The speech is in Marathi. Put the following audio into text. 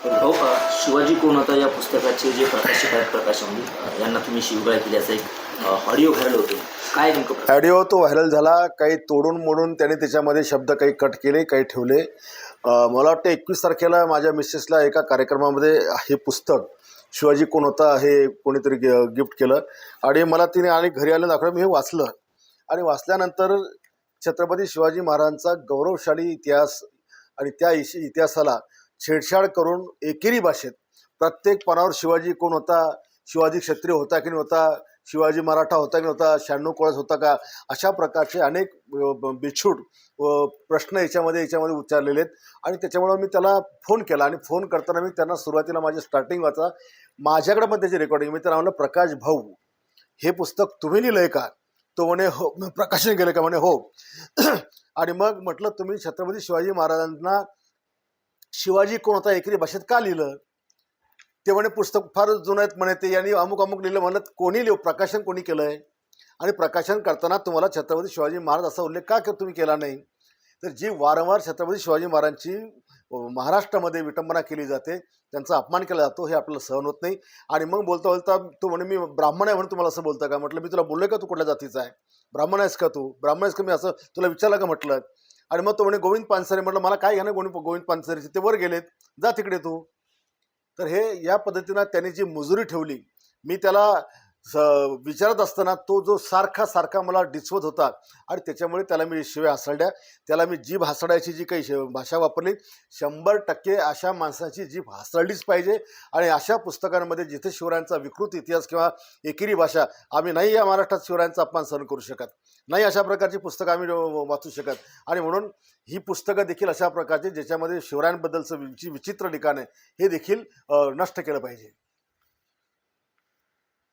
भाऊ शिवाजी कोण होता या पुस्तकाचे जे प्रकाशक आहेत प्रकाश अमली यांना तुम्ही शिवगाळ केली असं एक ऑडिओ व्हायरल होतो. काय नेमकं ऑडिओ तो व्हायरल झाला. काही तोडून मोडून त्याने त्याच्यामध्ये शब्द काही कट केले, काही ठेवले. मला वाटतं 21 तारखेला माझ्या मिसेसला एका कार्यक्रमामध्ये हे पुस्तक शिवाजी कोण होता हे कोणीतरी गिफ्ट केलं आणि मला तिने आणि घरी आलं दाखवलं. मी हे वाचलं आणि वाचल्यानंतर छत्रपती शिवाजी महाराजांचा गौरवशाली इतिहास आणि त्या इतिहासाला छेडछाड करून एकेरी भाषेत प्रत्येक पानावर शिवाजी कोण होता, शिवाजी क्षत्रिय होता की नाही होता, शिवाजी मराठा होता की नव्हता, 96 कळस होता का, अशा प्रकारचे अनेक बेछूट प्रश्न याच्यामध्ये उच्चारलेले आहेत. आणि त्याच्यामुळं मी त्याला फोन केला आणि फोन करताना मी त्यांना सुरुवातीला माझी स्टार्टिंग वाचा माझ्याकडे पण त्याची रेकॉर्डिंग. मी त्याला म्हणलं, प्रकाश भाऊ हे पुस्तक तुम्ही लिहिलं आहे का? तो म्हणे हो. प्रकाशन केलं का? म्हणे हो. आणि मग म्हटलं तुम्ही छत्रपती शिवाजी महाराजांना शिवाजी कोण होता एकेरी भाषेत का लिहिलं? ते म्हणे पुस्तक फार जुनं आहेत म्हणे, ते यांनी अमुक अमुक लिहिलं. म्हणलं कोणी प्रकाशन कोणी केलं आहे? आणि प्रकाशन करताना तुम्हाला छत्रपती शिवाजी महाराज असा उल्लेख का तुम्ही केला नाही? तर जी वारंवार छत्रपती शिवाजी महाराजांची महाराष्ट्रामध्ये विटंबना केली जाते, त्यांचा अपमान केला जातो, हे आपल्याला सहन होत नाही. आणि मग बोलता बोलता तो म्हणे मी ब्राह्मण आहे म्हणून तुम्हाला असं बोलतं का? म्हटलं मी तुला बोललोय का तू कुठल्या जातीचा आहे? ब्राह्मण आहेस का तू? ब्राह्मण आहेस का मी असं तुला विचारलं का म्हटलं? आणि मग तो म्हणे गोविंद पानसरे. म्हटलं मला काय घ्या ना गोविंद पानसरेचे, ते वर गेलेत, जा तिकडे तू. तर हे या पद्धतीनं त्यांनी जी मुजुरी ठेवली, मी त्याला विचारत असताना तो जो सारखा मला डिचवत होता आणि त्याच्यामुळे त्याला मी शिव्या हासडल्या. त्याला मी जीभ हासडायची जी काही भाषा वापरली, 100% अशा माणसाची जीभ हासडलीच पाहिजे. आणि अशा पुस्तकांमध्ये जिथे शिवरायांचा विकृत इतिहास किंवा एकेरी भाषा, आम्ही नाही या महाराष्ट्रात शिवरायांचा अपमान सहन करू शकत नाही, अशा प्रकारची पुस्तकं आम्ही वाचू शकत. आणि म्हणून ही पुस्तकं देखील अशा प्रकारची ज्याच्यामध्ये शिवरायांबद्दलचं जी विचित्र ठिकाण आहे हे देखील नष्ट केलं पाहिजे.